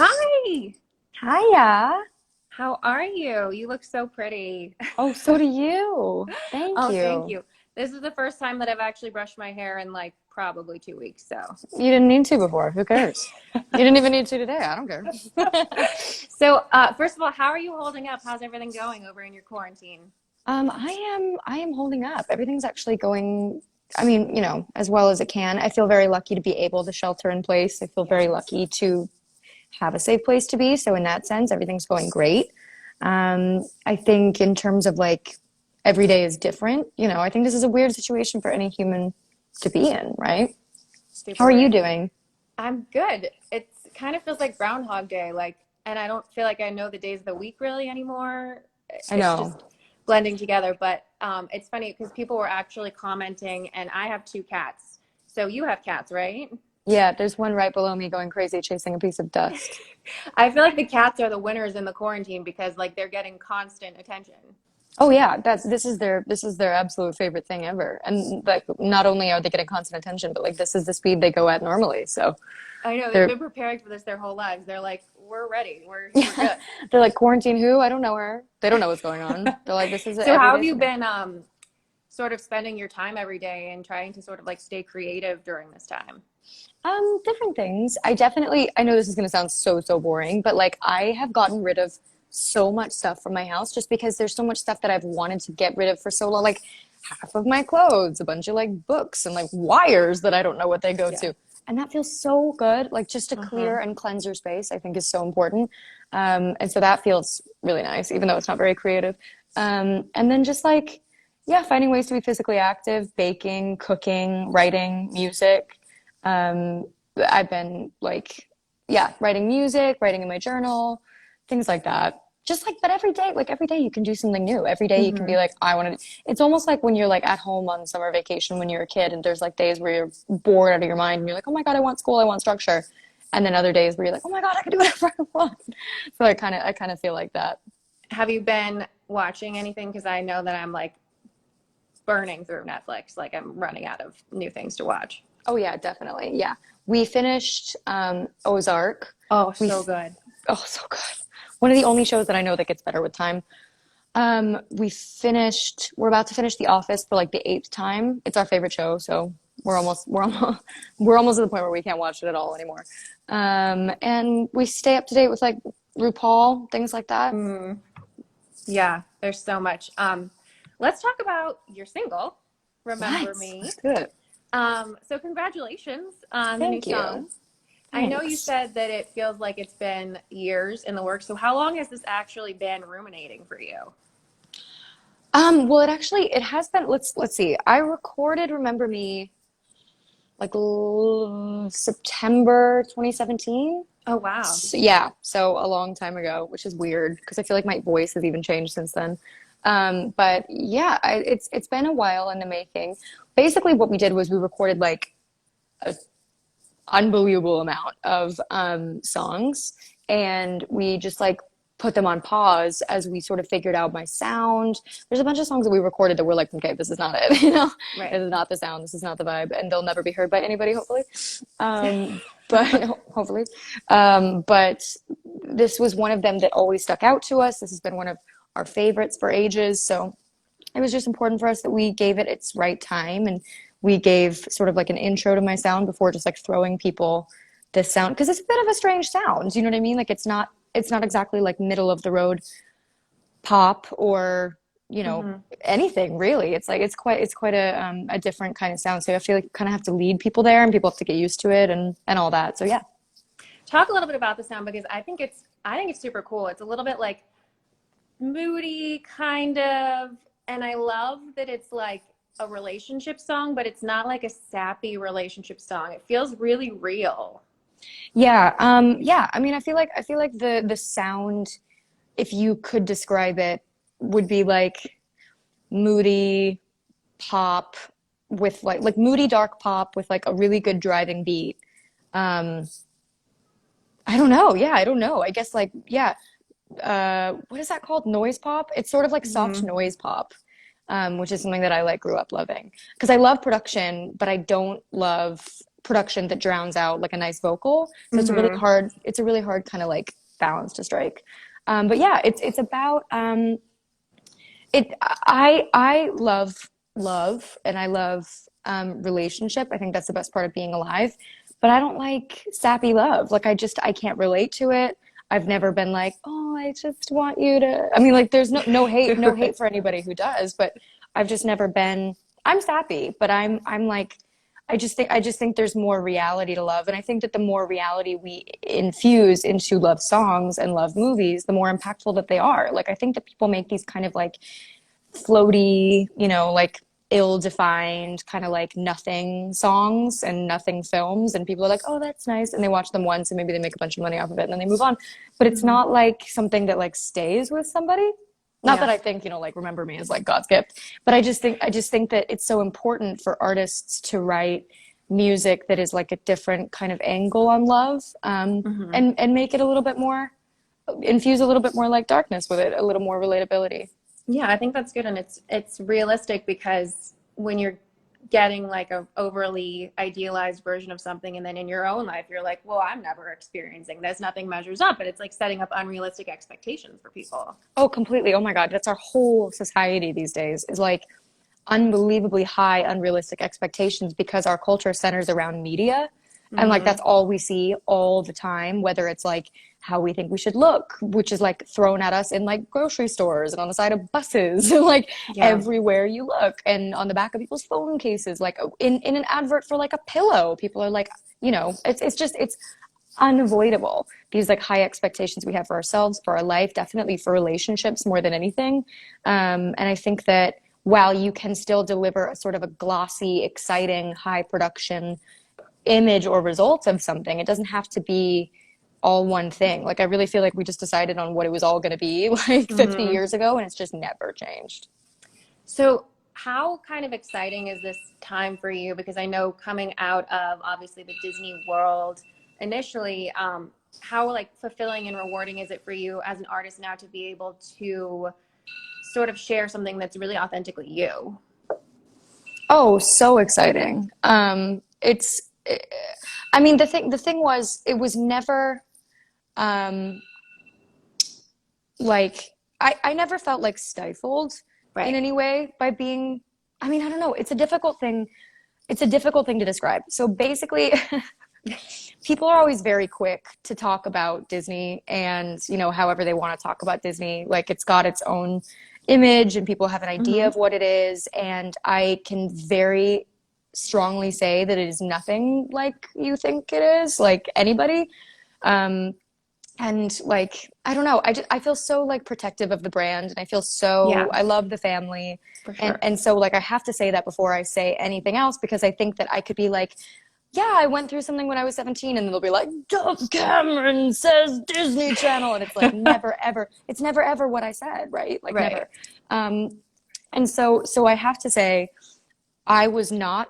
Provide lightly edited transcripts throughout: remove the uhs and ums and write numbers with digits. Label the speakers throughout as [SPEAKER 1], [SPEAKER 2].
[SPEAKER 1] Hi,
[SPEAKER 2] Hiya.
[SPEAKER 1] how are you? You look so pretty.
[SPEAKER 2] Oh, so do you. Thank
[SPEAKER 1] Oh, thank
[SPEAKER 2] you.
[SPEAKER 1] you. This is the first time that I've actually brushed my hair in like probably 2 weeks. So,
[SPEAKER 2] You didn't need to before. Who cares? You didn't even need to today. I don't care.
[SPEAKER 1] first of all, how are you holding up? How's everything going over in your quarantine?
[SPEAKER 2] I am holding up. Everything's actually going, I mean, as well as it can. I feel very lucky to be able to shelter in place. I feel very
[SPEAKER 1] Yes.
[SPEAKER 2] lucky to have a safe place to be. So in that sense, everything's going great. I think in terms of like every day is different. I think this is a weird situation for any human to be in, right? How
[SPEAKER 1] Super
[SPEAKER 2] are you
[SPEAKER 1] weird.
[SPEAKER 2] doing?
[SPEAKER 1] I'm good. It's kind of feels like Groundhog Day, and I don't feel like I know the days of the week really anymore.
[SPEAKER 2] I
[SPEAKER 1] It's
[SPEAKER 2] know.
[SPEAKER 1] just blending together. But it's funny because people were actually commenting, and I have two cats. So you have cats, right?
[SPEAKER 2] Yeah, there's one right below me going crazy chasing a piece of dust.
[SPEAKER 1] I feel like the cats are the winners in the quarantine because like they're getting constant attention.
[SPEAKER 2] Oh yeah, this is their absolute favorite thing ever. And like not only are they getting constant attention, but like this is the speed they go at normally. So
[SPEAKER 1] I know they've
[SPEAKER 2] they're
[SPEAKER 1] been preparing for this their whole lives. They're like, we're ready. We're
[SPEAKER 2] yeah,
[SPEAKER 1] good.
[SPEAKER 2] they're like quarantine who? I don't know her. They don't know what's going on. They're like this is
[SPEAKER 1] So how
[SPEAKER 2] every
[SPEAKER 1] have
[SPEAKER 2] day
[SPEAKER 1] you
[SPEAKER 2] for me.
[SPEAKER 1] been sort of spending your time every day and trying to sort of like stay creative during this time?
[SPEAKER 2] Different things. I know this is gonna sound so boring, but like I have gotten rid of so much stuff from my house just because there's so much stuff that I've wanted to get rid of for so long. Like half of my clothes, a bunch of like books and like wires that I don't know what they go
[SPEAKER 1] Yeah.
[SPEAKER 2] to. And that feels so good. Like just to
[SPEAKER 1] Uh-huh.
[SPEAKER 2] clear and cleanse your space, I think is so important. And so that feels really nice, even though it's not very creative. And then just like, yeah, finding ways to be physically active, baking, cooking, writing, music. Um, I've been like, yeah, writing music, writing in my journal, things like that. Just but every day you can do something new. Every day you can be
[SPEAKER 1] Hmm.
[SPEAKER 2] like, I want to. It's almost like when you're like at home on summer vacation when you're a kid, and there's like days where you're bored out of your mind, and you're like, oh my God, I want school, I want structure. And then other days where you're like, oh my God, I can do whatever I want. So I kind of feel like that.
[SPEAKER 1] Have you been watching anything? Because I know that I'm like burning through Netflix. Like I'm running out of new things to watch.
[SPEAKER 2] Oh yeah, definitely. Yeah, we finished Ozark.
[SPEAKER 1] Oh,
[SPEAKER 2] We
[SPEAKER 1] so good.
[SPEAKER 2] Oh, so good. One of the only shows that I know that gets better with time. We're about to finish The Office for like the eighth time. It's our favorite show, so we're almost we're almost at the point where we can't watch it at all anymore. And we stay up to date with like RuPaul, things like that.
[SPEAKER 1] Mm, yeah, there's so much. Let's talk about your single, Remember
[SPEAKER 2] Nice.
[SPEAKER 1] Me.
[SPEAKER 2] Let's do it.
[SPEAKER 1] So congratulations on the new
[SPEAKER 2] Thank you.
[SPEAKER 1] song. I know you
[SPEAKER 2] Thanks.
[SPEAKER 1] said that it feels like it's been years in the works. So how long has this actually been ruminating for you?
[SPEAKER 2] Well, it has been. Let's see. I recorded Remember Me like September 2017.
[SPEAKER 1] Oh, wow.
[SPEAKER 2] So, yeah, so a long time ago, which is weird because I feel like my voice has even changed since then. But yeah, it's been a while in the making. Basically, what we did was we recorded like an unbelievable amount of songs, and we just like put them on pause as we sort of figured out my sound. There's a bunch of songs that we recorded that we're like, okay, this is not it,
[SPEAKER 1] Right.
[SPEAKER 2] this is not the sound, this is not the vibe, and they'll never be heard by anybody, hopefully. But hopefully, but this was one of them that always stuck out to us. This has been one of our favorites for ages. So it was just important for us that we gave it its right time and we gave sort of like an intro to my sound before just like throwing people this sound because it's a bit of a strange sound. You know what I mean? Like it's not exactly like middle of the road pop or you know
[SPEAKER 1] Hmm.
[SPEAKER 2] anything really. It's quite a different kind of sound. So I feel like you kind of have to lead people there and people have to get used to it and all that. So yeah.
[SPEAKER 1] Talk a little bit about the sound because I think it's super cool. It's a little bit like moody kind of, and I love that it's like a relationship song, but it's not like a sappy relationship song. It feels really real.
[SPEAKER 2] Yeah, I mean, I feel like the sound, if you could describe it, would be like moody pop with like moody dark pop with like a really good driving beat. Um, I don't know. Yeah, I don't know. I guess like yeah. What is that called? Noise pop? It's sort of like soft
[SPEAKER 1] Hmm.
[SPEAKER 2] noise pop, which is something that I like grew up loving because I love production, but I don't love production that drowns out like a nice vocal. So
[SPEAKER 1] Mm-hmm.
[SPEAKER 2] it's a really hard kind of like balance to strike. But yeah, it's about I love and I love relationship. I think that's the best part of being alive. But I don't like sappy love. Like I can't relate to it. I've never been like, oh, I just want you to. I mean, like there's no hate for anybody who does, but I've just never been. I'm sappy, but I'm like I just think there's more reality to love. And I think that the more reality we infuse into love songs and love movies, the more impactful that they are. Like I think that people make these kind of like floaty, like ill-defined kind of like nothing songs and nothing films, and people are like, oh, that's nice, and they watch them once and maybe they make a bunch of money off of it and then they move on. But it's
[SPEAKER 1] Mm-hmm.
[SPEAKER 2] not like something that like stays with somebody. Not that
[SPEAKER 1] Yeah.
[SPEAKER 2] I think, like Remember Me is like God's gift, but I just think that it's so important for artists to write music that is like a different kind of angle on love,
[SPEAKER 1] Mm-hmm.
[SPEAKER 2] and make it a little bit more, infuse a little bit more like darkness with it, a little more relatability.
[SPEAKER 1] Yeah, I think that's good, and it's realistic because when you're getting like a overly idealized version of something, and then in your own life you're like, well, I'm never experiencing this, nothing measures up, but it's like setting up unrealistic expectations for people.
[SPEAKER 2] Oh, completely. Oh my God. That's our whole society these days is like unbelievably high, unrealistic expectations because our culture centers around media. And like
[SPEAKER 1] Mm-hmm.
[SPEAKER 2] that's all we see all the time, whether it's like how we think we should look, which is like thrown at us in like grocery stores and on the side of buses and like
[SPEAKER 1] Yeah.
[SPEAKER 2] everywhere you look and on the back of people's phone cases, like in an advert for like a pillow, people are like, it's unavoidable. These like high expectations we have for ourselves, for our life, definitely for relationships more than anything. And I think that while you can still deliver a sort of a glossy, exciting, high production image or results of something, it doesn't have to be all one thing. Like I really feel like we just decided on what it was all going to be like 50
[SPEAKER 1] Mm-hmm.
[SPEAKER 2] years ago, and it's just never changed.
[SPEAKER 1] So how kind of exciting is this time for you? Because I know coming out of obviously the Disney World initially, how like fulfilling and rewarding is it for you as an artist now to be able to sort of share something that's really authentically you?
[SPEAKER 2] Oh, so exciting. I mean, the thing was, it was never, um, like I never felt like stifled in
[SPEAKER 1] Right.
[SPEAKER 2] any way by being, I mean, I don't know, it's a difficult thing to describe. So basically people are always very quick to talk about Disney and, however they want to talk about Disney. Like it's got its own image and people have an idea
[SPEAKER 1] Mm-hmm.
[SPEAKER 2] of what it is. And I can very strongly say that it is nothing like you think it is, like anybody. Um, and like, I don't know, I feel so like protective of the brand and
[SPEAKER 1] Yeah,
[SPEAKER 2] I love the family.
[SPEAKER 1] for
[SPEAKER 2] And,
[SPEAKER 1] sure.
[SPEAKER 2] and so like, I have to say that before I say anything else, because I think that I could be like, yeah, I went through something when I was 17, and then they'll be like, Dove Cameron says Disney Channel. And it's like, it's never ever what I said, right? Like,
[SPEAKER 1] Right.
[SPEAKER 2] never. Um, and so I have to say, I was not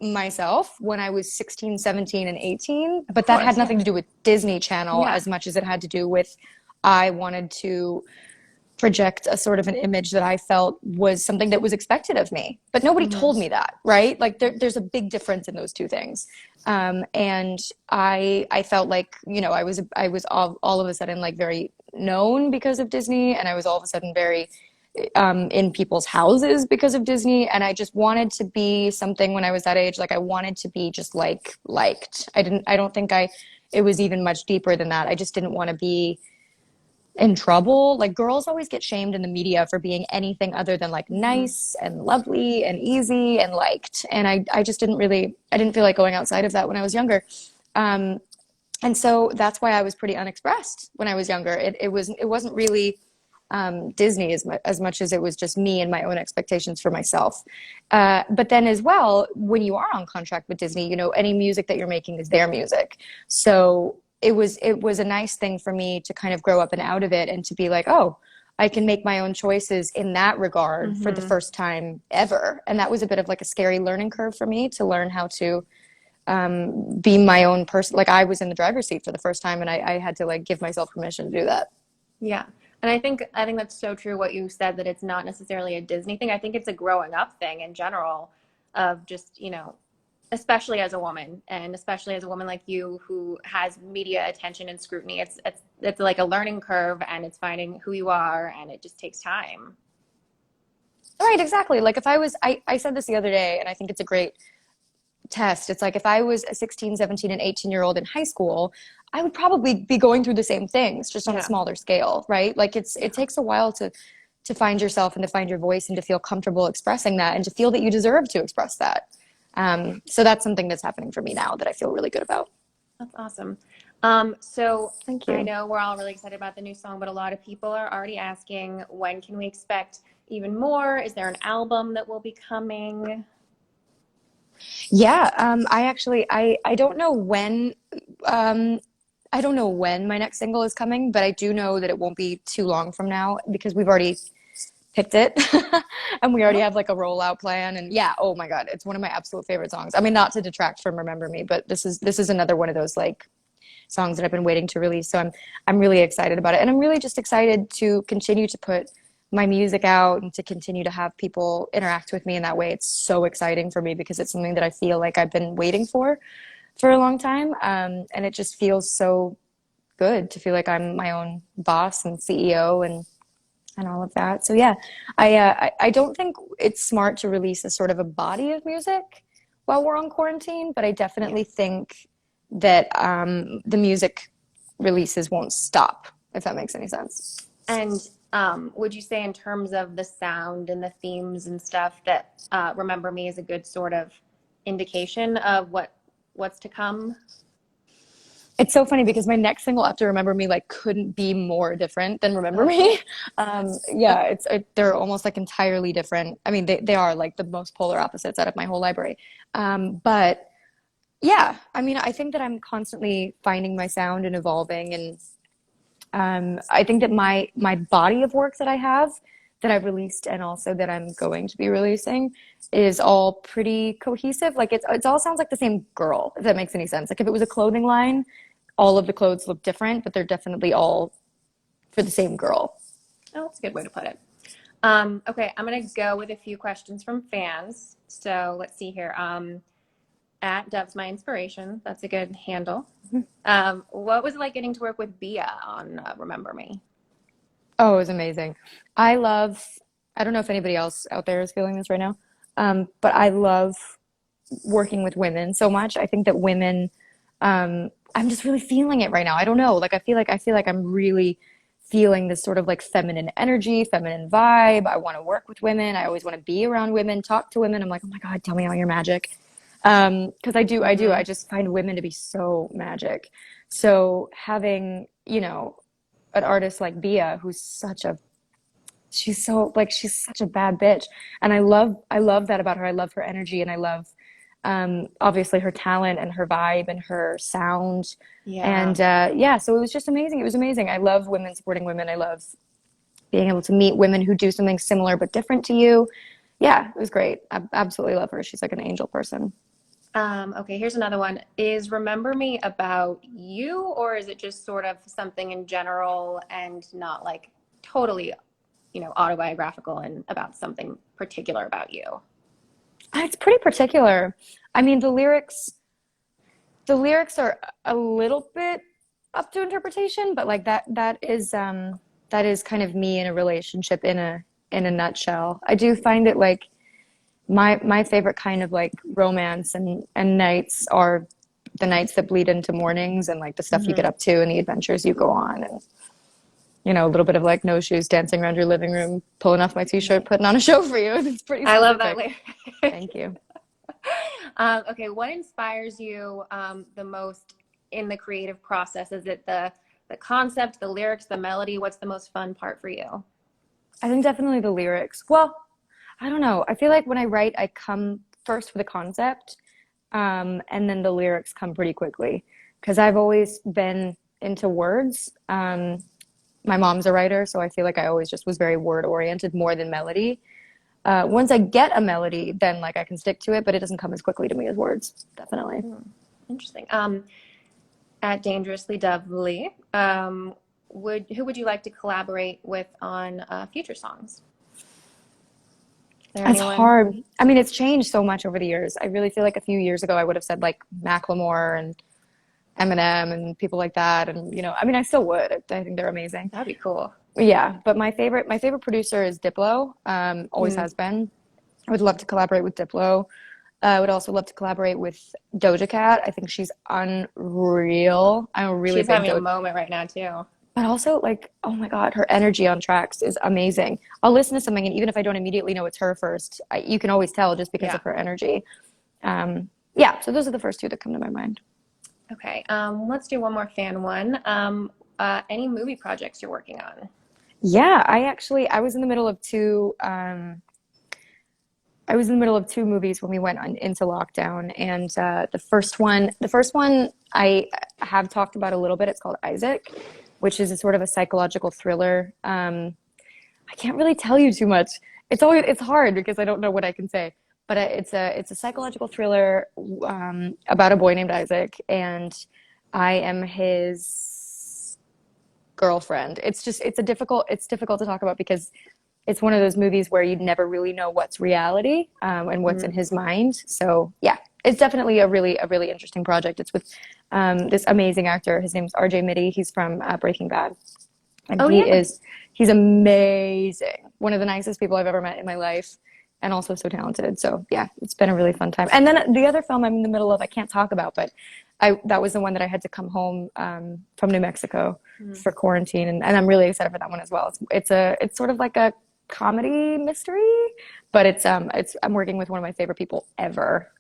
[SPEAKER 2] myself when I was 16, 17, and 18,
[SPEAKER 1] Of
[SPEAKER 2] but that had
[SPEAKER 1] course.
[SPEAKER 2] nothing
[SPEAKER 1] Yeah.
[SPEAKER 2] to do with Disney Channel
[SPEAKER 1] Yeah.
[SPEAKER 2] as much as it had to do with I wanted to project a sort of an image that I felt was something that was expected of me. But nobody
[SPEAKER 1] Mm-hmm.
[SPEAKER 2] told me that, right? Like there's a big difference in those two things. And I felt like, I was all of a sudden like very known because of Disney, and I was all of a sudden very in people's houses because of Disney. And I just wanted to be something when I was that age. Like I wanted to be just like liked. I don't think it was even much deeper than that. I just didn't want to be in trouble. Like girls always get shamed in the media for being anything other than like
[SPEAKER 1] Mm-hmm.
[SPEAKER 2] nice and lovely and easy and liked. And I just I didn't feel like going outside of that when I was younger. Um, and so that's why I was pretty unexpressed when I was younger. It wasn't really Disney as much as it was just me and my own expectations for myself. But then as well, when you are on contract with Disney, any music that you're making is their music. So it was a nice thing for me to kind of grow up and out of it and to be like, oh, I can make my own choices in that regard for the
[SPEAKER 1] Mm-hmm.
[SPEAKER 2] first time ever. And that was a bit of like a scary learning curve for me to learn how to be my own person. Like I was in the driver's seat for the first time and I had to like give myself permission to do that.
[SPEAKER 1] Yeah. And I think that's so true what you said, that it's not necessarily a Disney thing. I think it's a growing up thing in general of just, especially as a woman, and especially as a woman like you who has media attention and scrutiny. It's like a learning curve, and it's finding who you are, and it just takes time.
[SPEAKER 2] Right, exactly. Like if I said this the other day, and I think it's a great test. It's like if I was a 16, 17, and 18-year-old in high school, I would probably be going through the same things, just on a
[SPEAKER 1] Yeah.
[SPEAKER 2] smaller scale, right? Like it takes a while to find yourself and to find your voice and to feel comfortable expressing that and to feel that you deserve to express that. So that's something that's happening for me now that I feel really good about.
[SPEAKER 1] That's awesome. So
[SPEAKER 2] Thank
[SPEAKER 1] I
[SPEAKER 2] you.
[SPEAKER 1] know we're all really excited about the new song, but a lot of people are already asking, when can we expect even more? Is there an album that will be coming?
[SPEAKER 2] Yeah, I don't know when um, I don't know when my next single is coming, but I do know that it won't be too long from now because we've already picked it and we already
[SPEAKER 1] Oh,
[SPEAKER 2] have like a rollout plan. And yeah, oh my God, it's one of my absolute favorite songs. I mean, not to detract from Remember Me, but this is another one of those like songs that I've been waiting to release. So I'm really excited about it. And I'm really just excited to continue to put my music out and to continue to have people interact with me in that way. It's so exciting for me because it's something that I feel like I've been waiting for a long time. And it just feels so good to feel like I'm my own boss and CEO and all of that. So yeah, I don't think it's smart to release a sort of a body of music while we're on quarantine, but I
[SPEAKER 1] yeah.
[SPEAKER 2] definitely think that the music releases won't stop, if that makes any sense.
[SPEAKER 1] And would you say, in terms of the sound and the themes and stuff, that Remember Me is a good sort of indication of what's to come?
[SPEAKER 2] It's so funny because my next single after Remember Me like couldn't be more different than Remember
[SPEAKER 1] Oh,
[SPEAKER 2] Me. Yeah, they're almost like entirely different. I mean, they are like the most polar opposites out of my whole library. But yeah, I mean, I think that I'm constantly finding my sound and evolving, and I think that my body of work that I have, that I've released, and also that I'm going to be releasing, is all pretty cohesive. Like it all sounds like the same girl, if that makes any sense. Like if it was a clothing line, all of the clothes look different, but they're definitely all for the same girl.
[SPEAKER 1] Oh, that's a good way to put it. Okay, I'm gonna go with a few questions from fans. So let's see here. At Dove's My Inspiration, that's a good handle. What was it like getting to work with Bia on Remember Me?
[SPEAKER 2] Oh, it was amazing. I love, I don't know if anybody else out there is feeling this right now, but I love working with women so much. I think that women, I'm just really feeling it right now. I don't know. Like I feel like I'm really feeling this sort of like feminine energy, feminine vibe. I want to work with women. I always want to be around women, talk to women. I'm like, oh my God, tell me all your magic. Because I do. I
[SPEAKER 1] Mm-hmm.
[SPEAKER 2] just find women to be so magic. So having, an artist like Bia, who's she's such a bad bitch, and I love that about her. I love her energy, and I love obviously her talent and her vibe and her sound,
[SPEAKER 1] Yeah.
[SPEAKER 2] and yeah, so it was just amazing. It was amazing. I love women supporting women. I love being able to meet women who do something similar but different to you. Yeah, it was great. I absolutely love her. She's like an angel person.
[SPEAKER 1] Okay, here's another one. Is Remember Me about you, or is it just sort of something in general and not like totally, autobiographical and about something particular about you?
[SPEAKER 2] It's pretty particular. I mean, the lyrics are a little bit up to interpretation, but like that is kind of me in a relationship in a nutshell. I do find it like my favorite kind of like romance and nights are the nights that bleed into mornings and like the stuff you get
[SPEAKER 1] Hmm.
[SPEAKER 2] up to and the adventures you go on and a little bit of like no shoes dancing around your living room, pulling off my t-shirt, putting on a show for you. It's pretty
[SPEAKER 1] I love that
[SPEAKER 2] specific.
[SPEAKER 1] lyric.
[SPEAKER 2] Thank you.
[SPEAKER 1] Okay, what inspires you the most in the creative process? Is it the concept, the lyrics, the melody? What's the most fun part for you?
[SPEAKER 2] I think definitely the lyrics. Well, I don't know. I feel like when I write, I come first with a concept, and then the lyrics come pretty quickly because I've always been into words. My mom's a writer, so I feel like I always just was very word oriented more than melody. Once I get a melody, then like I can stick to it, but it doesn't come as quickly to me as words, definitely.
[SPEAKER 1] Hmm, interesting. At Dangerously Dovely, who would you like to collaborate with on future songs? there
[SPEAKER 2] It's
[SPEAKER 1] anyone?
[SPEAKER 2] hard. I mean, it's changed so much over the years. I really feel like a few years ago I would have said like Macklemore and Eminem and people like that, and I mean, I still would. I think they're amazing.
[SPEAKER 1] That'd be cool.
[SPEAKER 2] Yeah, but my favorite producer is Diplo. Always
[SPEAKER 1] Mm.
[SPEAKER 2] has been. I would love to collaborate with Diplo. I would also love to collaborate with Doja Cat. I think she's unreal. I'm a really
[SPEAKER 1] She's
[SPEAKER 2] big
[SPEAKER 1] having a
[SPEAKER 2] Doja,
[SPEAKER 1] moment right now too.
[SPEAKER 2] but also like, oh my God, her energy on tracks is amazing. I'll listen to something, and even if I don't immediately know it's her first, you can always tell just because
[SPEAKER 1] Yeah.
[SPEAKER 2] of her energy. Yeah, so those are the first two that come to my mind.
[SPEAKER 1] Okay. Let's do one more fan one. Any movie projects you're working on?
[SPEAKER 2] Yeah, I was in the middle of two. I was in the middle of two movies when we went into lockdown, and the first one I have talked about a little bit. It's called Isaac, which is a sort of a psychological thriller. I can't really tell you too much. It's hard because I don't know what I can say. But it's a psychological thriller about a boy named Isaac, and I am his girlfriend. It's difficult to talk about because it's one of those movies where you never really know what's reality and what's in
[SPEAKER 1] Mm.
[SPEAKER 2] his mind. So yeah, it's definitely a really interesting project. It's with this amazing actor. His name's RJ Mitty. He's from Breaking Bad, and
[SPEAKER 1] Oh yeah.
[SPEAKER 2] he's amazing. One of the nicest people I've ever met in my life, and also so talented. So yeah, it's been a really fun time. And then the other film I'm in the middle of, I can't talk about, but that was the one that I had to come home from New Mexico
[SPEAKER 1] Mm.
[SPEAKER 2] for quarantine, and I'm really excited for that one as well. It's sort of like a comedy mystery, but I'm working with one of my favorite people ever.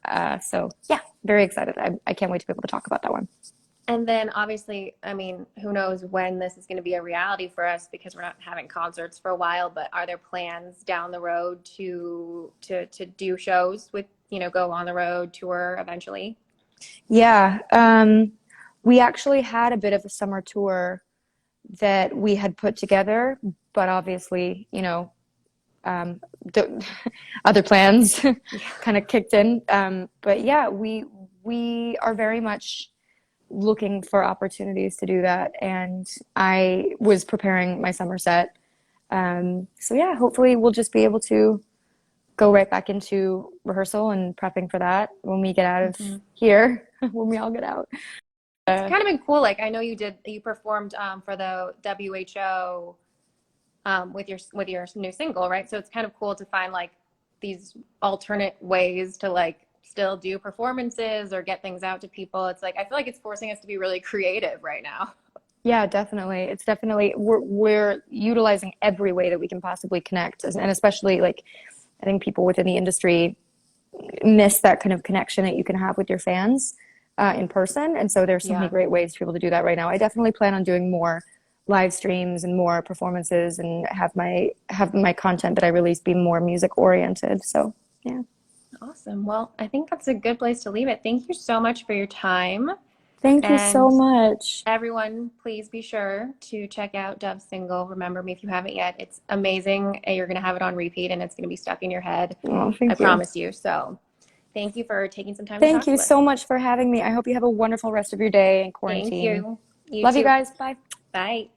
[SPEAKER 2] So yeah, very excited. I can't wait to be able to talk about that one.
[SPEAKER 1] And then obviously, I mean, who knows when this is going to be a reality for us because we're not having concerts for a while, but are there plans down the road to do shows with, go on the road, tour eventually?
[SPEAKER 2] Yeah, we actually had a bit of a summer tour that we had put together, but obviously, the other plans kind of kicked in. But yeah, we are very much looking for opportunities to do that, and I was preparing my summer set. So yeah, hopefully we'll just be able to go right back into rehearsal and prepping for that when we get out of
[SPEAKER 1] Mhm.
[SPEAKER 2] here, when we all get out.
[SPEAKER 1] It's
[SPEAKER 2] Uh,
[SPEAKER 1] kind of been cool. Like I know you performed for the WHO with your new single, right? So it's kind of cool to find like these alternate ways to like still do performances or get things out to people. It's like I feel like it's forcing us to be really creative right now.
[SPEAKER 2] yeah, definitely. It's definitely we're utilizing every way that we can possibly connect, and especially like I think people within the industry miss that kind of connection that you can have with your fans in person. And so there's so many
[SPEAKER 1] Yeah.
[SPEAKER 2] great ways to be able to do that right now. I definitely plan on doing more live streams and more performances and have my content that I release be more music oriented. So yeah.
[SPEAKER 1] Awesome. Well, I think that's a good place to leave it. Thank you so much for your time.
[SPEAKER 2] Thank you so
[SPEAKER 1] And
[SPEAKER 2] much.
[SPEAKER 1] everyone, please be sure to check out Dove's single, Remember Me, if you haven't yet. It's amazing. You're going to have it on repeat and it's going to be stuck in your head.
[SPEAKER 2] Oh,
[SPEAKER 1] I
[SPEAKER 2] thank you.
[SPEAKER 1] promise you. So thank you for taking some time to
[SPEAKER 2] Thank
[SPEAKER 1] talk
[SPEAKER 2] you
[SPEAKER 1] to us.
[SPEAKER 2] so much for having me. I hope you have a wonderful rest of your day in
[SPEAKER 1] Thank
[SPEAKER 2] quarantine.
[SPEAKER 1] you. You
[SPEAKER 2] Love you
[SPEAKER 1] too.
[SPEAKER 2] guys. Bye.
[SPEAKER 1] Bye.